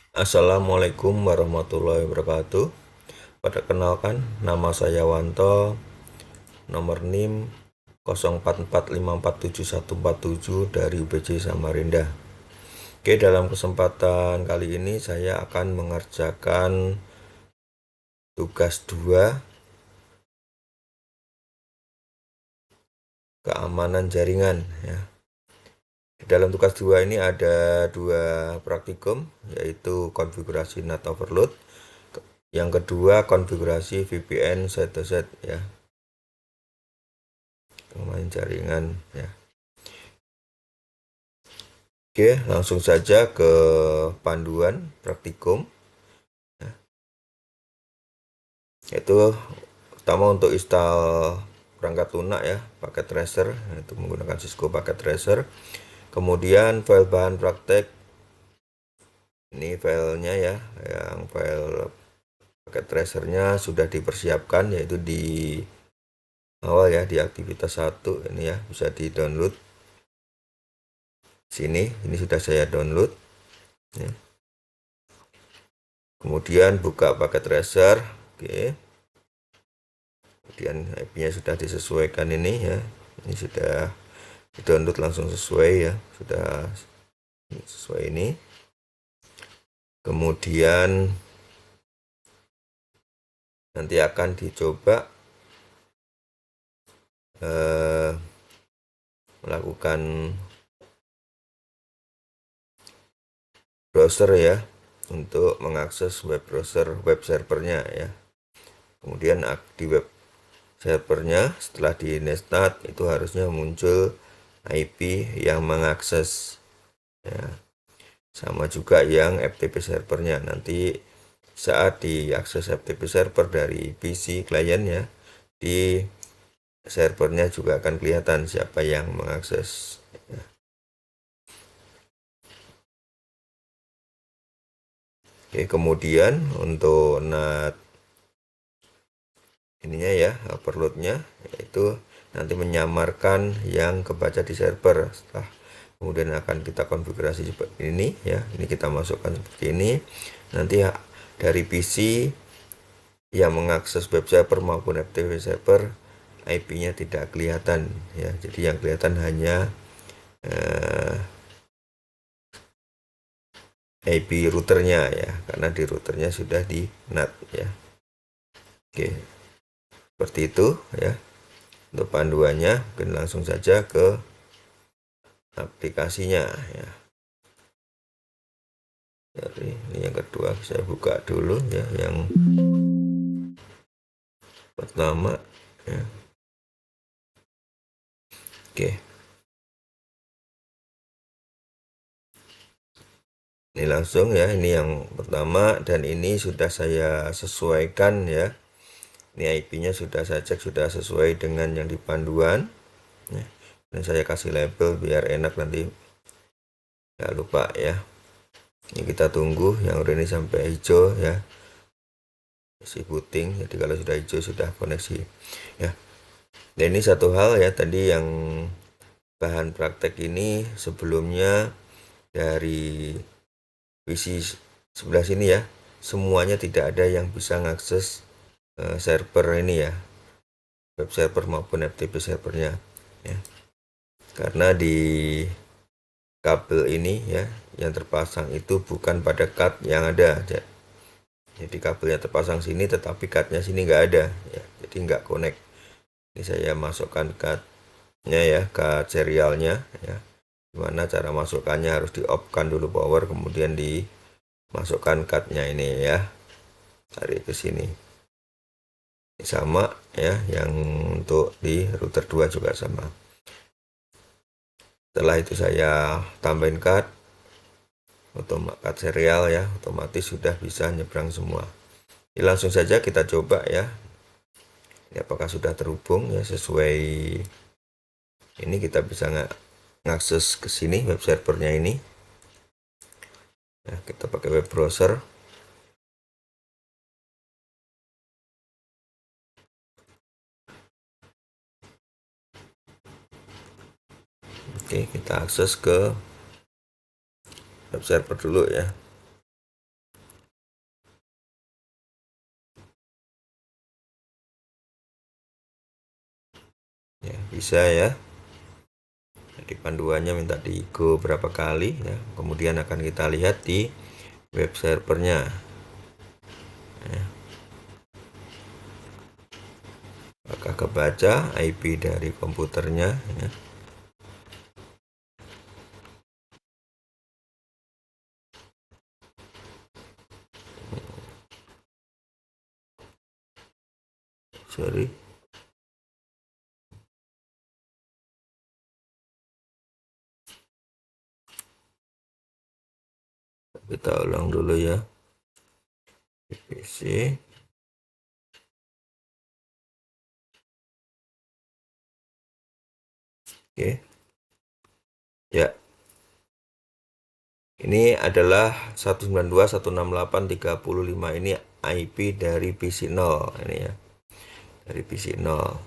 Assalamualaikum warahmatullahi wabarakatuh. Perkenalkan, nama saya Wanto, nomor NIM 0445474147 dari UPJ Samarinda. Oke, dalam kesempatan kali ini saya akan mengerjakan tugas 2 keamanan jaringan ya. Di dalam tugas 2 ini ada dua praktikum, yaitu konfigurasi NAT overload. Yang kedua, konfigurasi VPN set to set ya. Keamanan jaringan ya. Oke, langsung saja ke panduan praktikum. Itu pertama untuk install perangkat lunak ya, paket tracer, itu menggunakan Cisco paket tracer. Kemudian file bahan praktek, ini filenya ya, yang file paket tracernya sudah dipersiapkan, yaitu di awal ya, di aktivitas 1 ini ya, bisa di download sini. Ini sudah saya download ya. Kemudian buka paket tracer. Oke, kemudian IP-nya sudah disesuaikan ini ya, ini sudah di download langsung sesuai ya, sudah sesuai ini. Kemudian nanti akan dicoba melakukan browser ya, untuk mengakses web browser, web servernya ya. Kemudian di web servernya setelah di netstat itu harusnya muncul IP yang mengakses ya. Sama juga yang FTP servernya, nanti saat diakses FTP server dari PC klien ya, di servernya juga akan kelihatan siapa yang mengakses ya. Oke, kemudian untuk NAT ininya ya, overloadnya, yaitu nanti menyamarkan yang kebaca di server. Setelah kemudian akan kita konfigurasi seperti ini ya, ini kita masukkan seperti ini. Nanti dari PC yang mengakses web server maupun FTP server, IP-nya tidak kelihatan ya, jadi yang kelihatan hanya IP routernya ya, karena di routernya sudah di NAT ya. Oke, seperti itu ya untuk panduannya. Mungkin langsung saja ke aplikasinya ya. Jadi ini yang kedua, saya buka dulu ya yang pertama ya. Oke, ini langsung ya, ini yang pertama, dan ini sudah saya sesuaikan ya. Ini IP-nya sudah saya cek, sudah sesuai dengan yang di panduan ya. Dan saya kasih label biar enak, nanti nggak lupa ya. Ini kita tunggu yang udah ini sampai hijau ya, si booting. Jadi kalau sudah hijau sudah koneksi ya. Dan ini satu hal ya, tadi yang bahan praktek ini sebelumnya dari PC sebelah sini ya, semuanya tidak ada yang bisa ngakses server ini ya, web server maupun FTP servernya ya, karena di kabel ini ya yang terpasang itu bukan pada card yang ada. Jadi kabelnya terpasang sini tetapi cardnya sini nggak ada ya, jadi nggak connect. Ini saya masukkan cardnya ya, card serialnya ya. Gimana cara masukkannya, harus di off kan dulu power, kemudian dimasukkan cardnya ini ya, tarik ke sini. Ini sama ya, yang untuk di router 2 juga sama. Setelah itu saya tambahin card serial ya, otomatis sudah bisa nyebrang semua. Ini langsung saja kita coba ya, ini apakah sudah terhubung ya sesuai ini. Kita bisa ngakses ke sini web servernya ini ya, kita pakai web browser. Oke, kita akses ke web server dulu ya. ya, bisa ya. Jadi panduannya minta di go berapa kali ya, kemudian akan kita lihat di web servernya ya. Apakah kebaca IP dari komputernya ya. Sorry, kita ulang dulu ya. PC. Oke ya, ini adalah 192.168.30.5. Ini IP dari PC 0 ini ya, dari PC 0.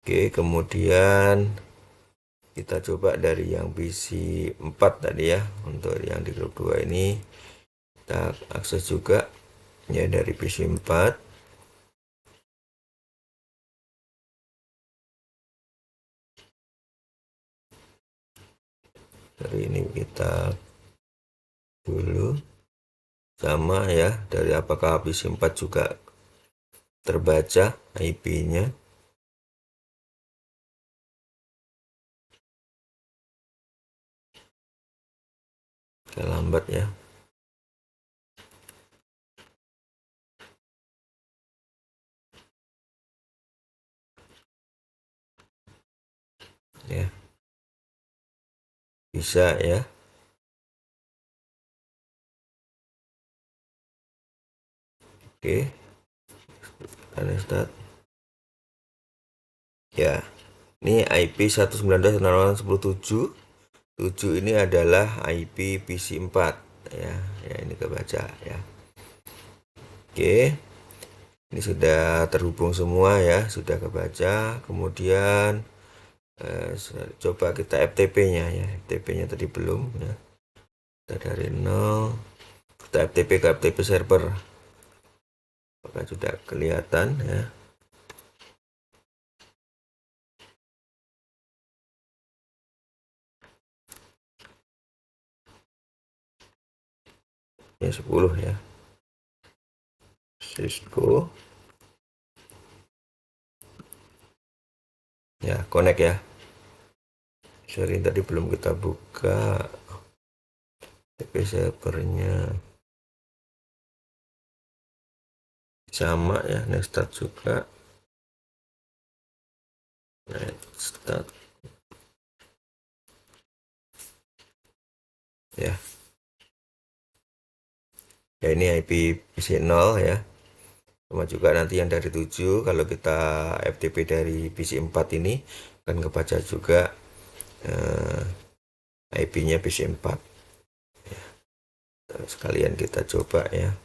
Oke, kemudian kita coba dari yang PC 4 tadi ya. Untuk yang di grup 2 ini kita akses juga ya dari PC 4. Dari ini kita dulu sama ya, dari apakah PC 4 juga terbaca IP-nya. Agak lambat ya. Ya, bisa ya. Oke, kita start. Ya, ini IP 192.168.10.7. 7 ini adalah IP PC 4 ya. Ya, ini kebaca ya. Oke. Ini sudah terhubung semua ya, sudah kebaca. Kemudian coba kita FTP-nya ya. FTP-nya tadi belum ya. Kita dari 0. Kita FTP ke FTP server. Apakah sudah kelihatan ya? Ya 10 ya. Cisco. Ya, connect ya. Sorry tadi belum kita buka FTP servernya. Sama ya, next start juga. Next start. Ya. Ya, ini IP PC 0 ya. Sama juga nanti yang dari 7, kalau kita FTP dari PC 4 ini akan kebaca juga IP-nya PC 4. Sekalian kita coba ya.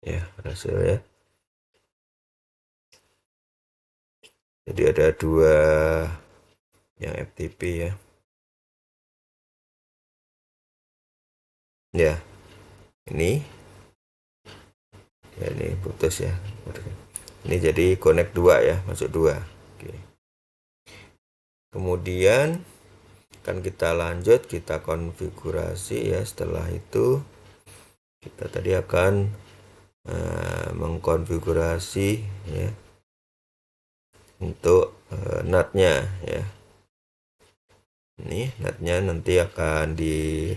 Ya, hasil ya. Jadi ada dua yang FTP ya. Ya, ini ya, ini putus ya. Ini jadi connect 2 ya, masuk 2. Oke. Kemudian kan kita lanjut, kita konfigurasi ya. Setelah itu kita tadi akan mengkonfigurasi ya untuk NAT-nya ya. Ini NAT-nya nanti akan di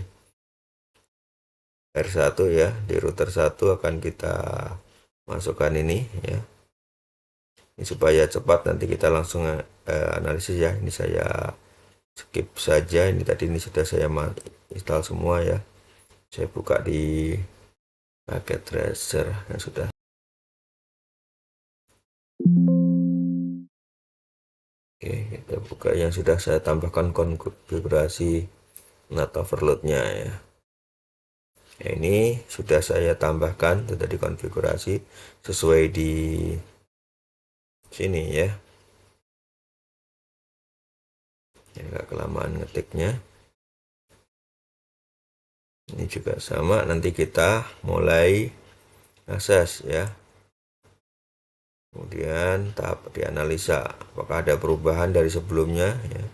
R1 ya, di router 1 akan kita masukkan ini ya. Ini supaya cepat nanti kita langsung analisis ya. Ini saya skip saja, ini tadi ini sudah saya install semua ya. Saya buka di paket tracer yang sudah. Oke, kita buka yang sudah saya tambahkan konfigurasi NAT overload-nya ya. Nah, ini sudah saya tambahkan, sudah dikonfigurasi sesuai di sini ya. Enggak kelamaan ngetiknya. Ini juga sama, nanti kita mulai akses ya. Kemudian tahap dianalisa apakah ada perubahan dari sebelumnya ya.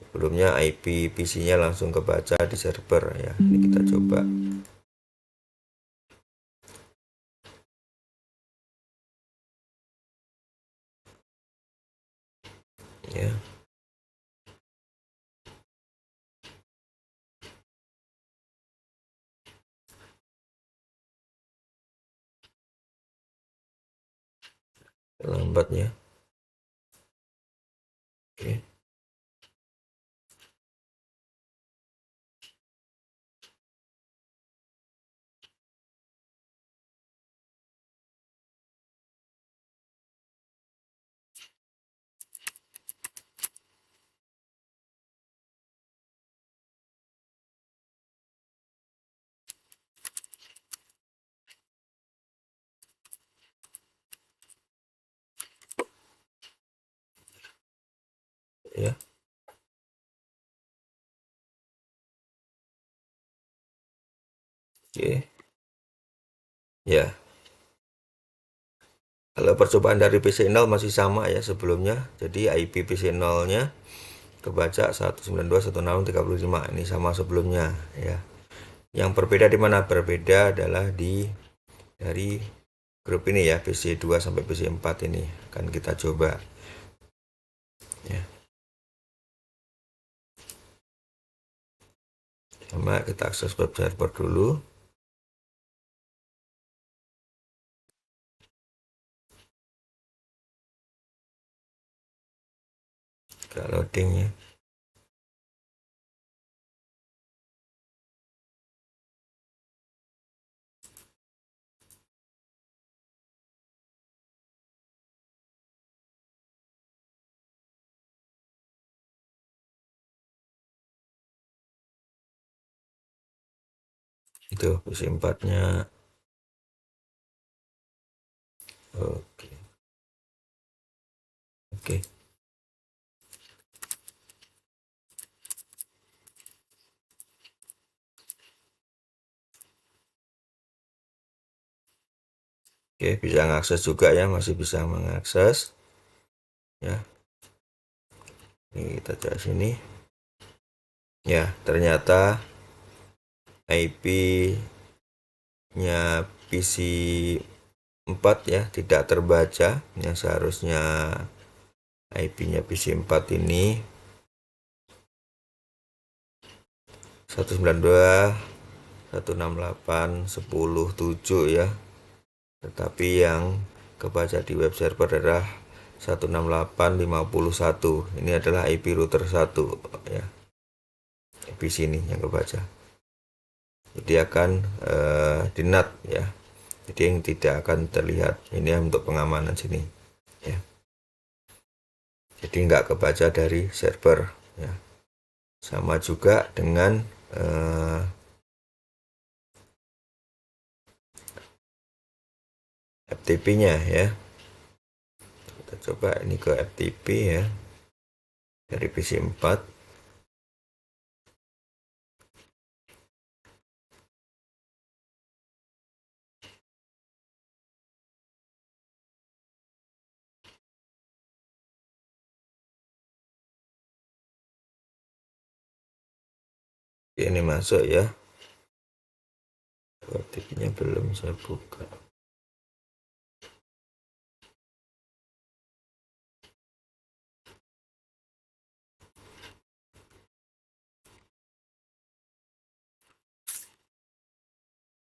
Sebelumnya IP PC-nya langsung kebaca di server ya. Ini kita coba. Ya. Lambatnya. Oke. Ya. Oke. Ya. Kalau percobaan dari PC0 masih sama ya sebelumnya. Jadi IP PC0-nya kebaca 192.168.35. Ini sama sebelumnya ya. Yang berbeda di mana? Berbeda adalah dari grup ini ya, PC2 sampai PC4 ini. Akan kita coba ya. Sama kita akses web server dulu. Kita loading ya. Itu PC4-nya. Oke. Oke. Oke, bisa mengakses juga ya, masih bisa mengakses ya. Ini kita cek sini. Ya, ternyata IP-nya PC4 ya tidak terbaca. Yang seharusnya IP-nya PC4 ini 192.168.10.7 ya. Tetapi yang kebaca di web server adalah 168.51. Ini adalah IP router 1 ya. IP sini yang kebaca. Jadi akan di NAT ya. Jadi yang tidak akan terlihat. Ini untuk pengamanan sini ya. Jadi nggak kebaca dari server ya. Sama juga dengan FTP-nya ya. Kita coba ini ke FTP ya. Dari PC4. Ini masuk ya. FTP-nya belum saya buka.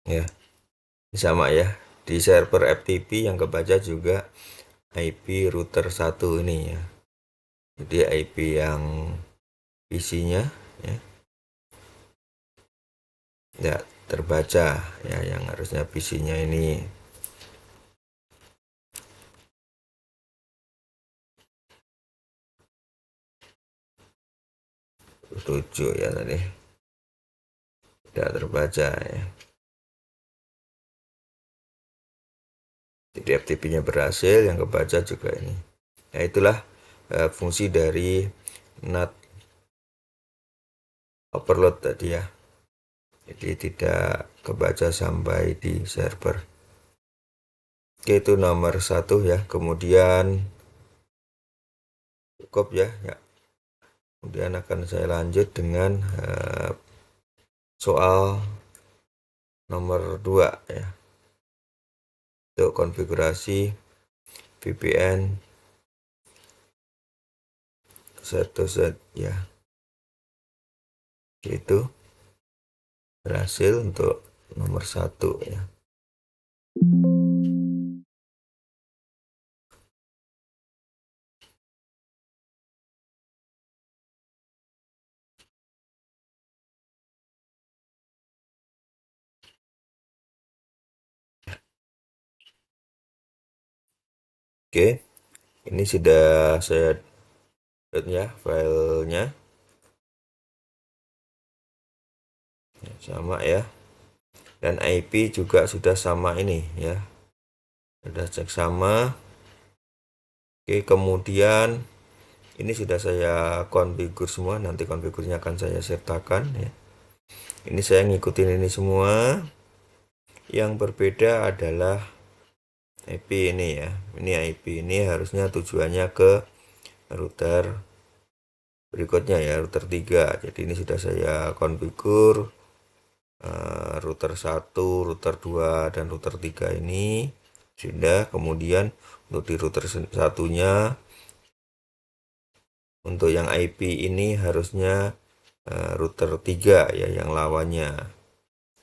Ya, sama ya. Di server FTP yang kebaca juga IP router 1 ini ya. Jadi IP yang PC-nya ya tidak terbaca ya, yang harusnya PC-nya ini 7 ya tadi. tidak terbaca ya. Jadi FTP-nya berhasil, yang kebaca juga ini. Nah, itulah fungsi dari NAT overload tadi ya. Jadi tidak kebaca sampai di server. Oke, itu nomor 1 ya. Kemudian cukup ya. Kemudian akan saya lanjut dengan soal nomor 2 ya. Untuk konfigurasi VPN satu set ya. Itu berhasil untuk nomor 1 ya. Oke, ini sudah saya lihat ya filenya. Sama ya. Dan IP juga sudah sama ini ya. Sudah cek sama. Oke, kemudian ini sudah saya konfigur semua. Nanti konfigurnya akan saya sertakan ya. Ini saya ngikutin ini semua. Yang berbeda adalah IP ini ya. Ini IP ini harusnya tujuannya ke router berikutnya ya, router 3. Jadi ini sudah saya konfigur router 1, router 2 dan router 3 ini sudah. Kemudian untuk di router satunya, untuk yang IP ini harusnya router 3 ya, yang lawannya.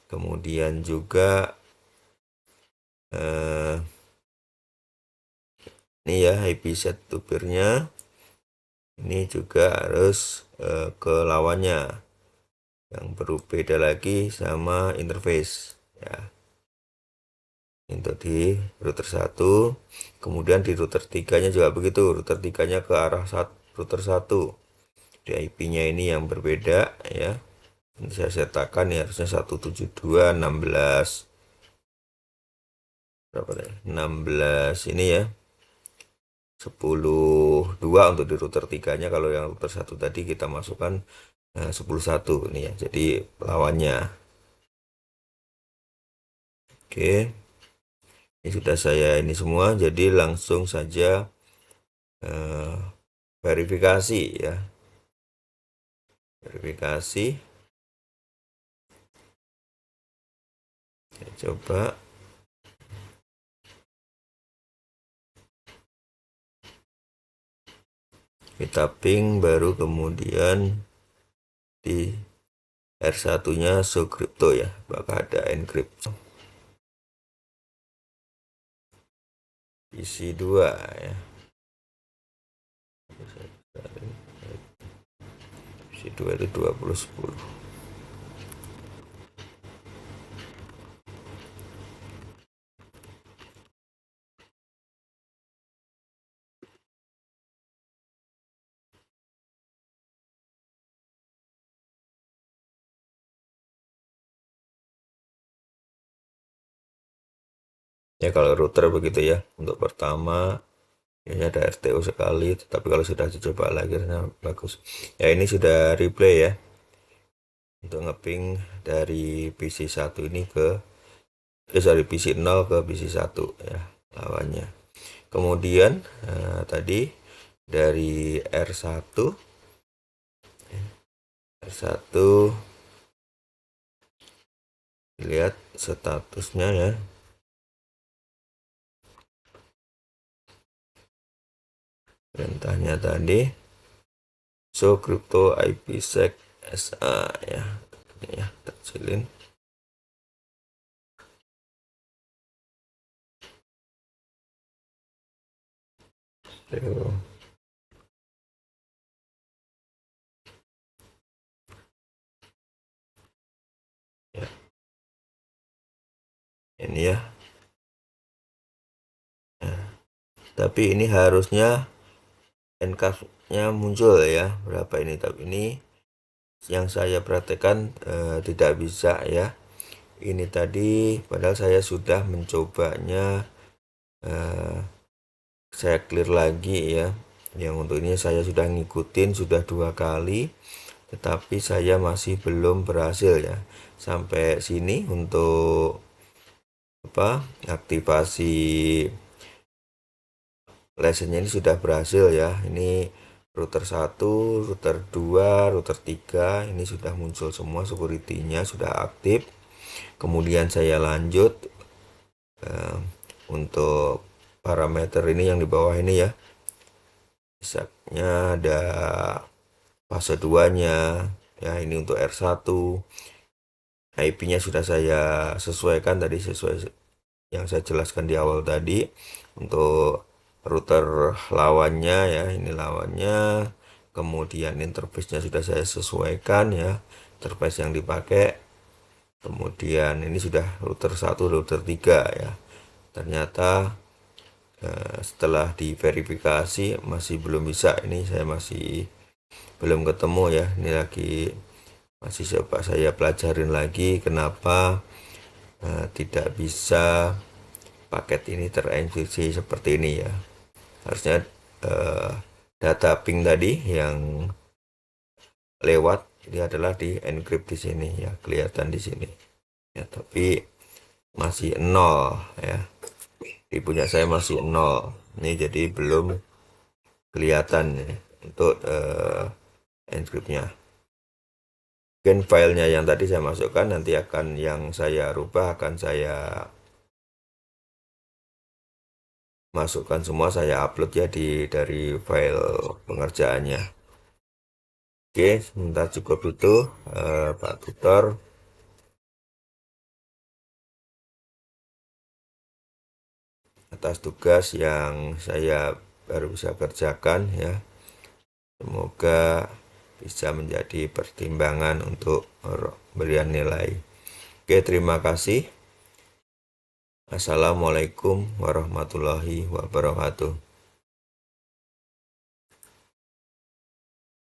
Kemudian juga ini ya IP set to peer-nya ini juga harus ke lawannya, yang berbeda lagi sama interface ya. Untuk di router 1, kemudian di router 3 nya juga begitu, router 3 nya ke arah router 1. Di IP nya ini yang berbeda ya. Ini saya sertakan ya, harusnya 172.16 berapa ya? 16 ini ya. 10.2 untuk di router 3 nya. Kalau yang router 1 tadi kita masukkan 10.1 ini ya. Jadi lawannya. Oke. Ini sudah saya ini semua, jadi langsung saja verifikasi ya. Verifikasi. Saya coba. Kita ping, baru kemudian di R1 nya show crypto ya, bakal ada encrypt. PC 2 ya. PC 2 itu 2010. Ya kalau router begitu ya. Untuk pertama ini ada RTO sekali, tapi kalau sudah dicoba lagi bagus. Ya ini sudah replay ya. Untuk ngeping dari PC 1 ini ke dari PC 0 ke PC 1 ya lawannya. Kemudian tadi dari R1 lihat statusnya ya. Perintahnya tadi show crypto IPsec SA ya. Ini ya, kecilin. Ya. Ini ya. Nah, tapi ini harusnya encapsnya muncul ya, berapa ini, tapi ini yang saya praktekkan tidak bisa ya. Ini tadi padahal saya sudah mencobanya, saya clear lagi ya. Yang untuk ini saya sudah ngikutin sudah 2 kali, tetapi saya masih belum berhasil ya. Sampai sini untuk aktivasi lessonnya ini sudah berhasil ya. Ini router 1, router 2, router 3 ini sudah muncul semua, security-nya sudah aktif. Kemudian saya lanjut untuk parameter ini yang di bawah ini ya. Misalnya ada fase 2-nya ya, ini untuk R1. IP-nya sudah saya sesuaikan tadi, sesuai yang saya jelaskan di awal tadi. Untuk router lawannya ya, ini lawannya. Kemudian interface-nya sudah saya sesuaikan ya, interface yang dipakai. Kemudian ini sudah router 1, router 3 ya. Ternyata setelah diverifikasi masih belum bisa. Ini saya masih belum ketemu ya. Ini lagi masih coba saya pelajarin lagi kenapa tidak bisa paket ini terenkripsi seperti ini ya. Harusnya data ping tadi yang lewat ini adalah di encrypt di sini ya, kelihatan di sini ya, tapi masih 0 ya. Di punya saya masih 0. Ini jadi belum kelihatan ya, untuk encryptnya. Mungkin filenya yang tadi saya masukkan nanti akan yang saya rubah, akan saya masukkan semua, saya upload ya dari file pengerjaannya. Oke, sebentar cukup itu Pak Tutor atas tugas yang saya baru bisa kerjakan ya. Semoga bisa menjadi pertimbangan untuk pemberian nilai. Oke, terima kasih. Assalamualaikum warahmatullahi wabarakatuh.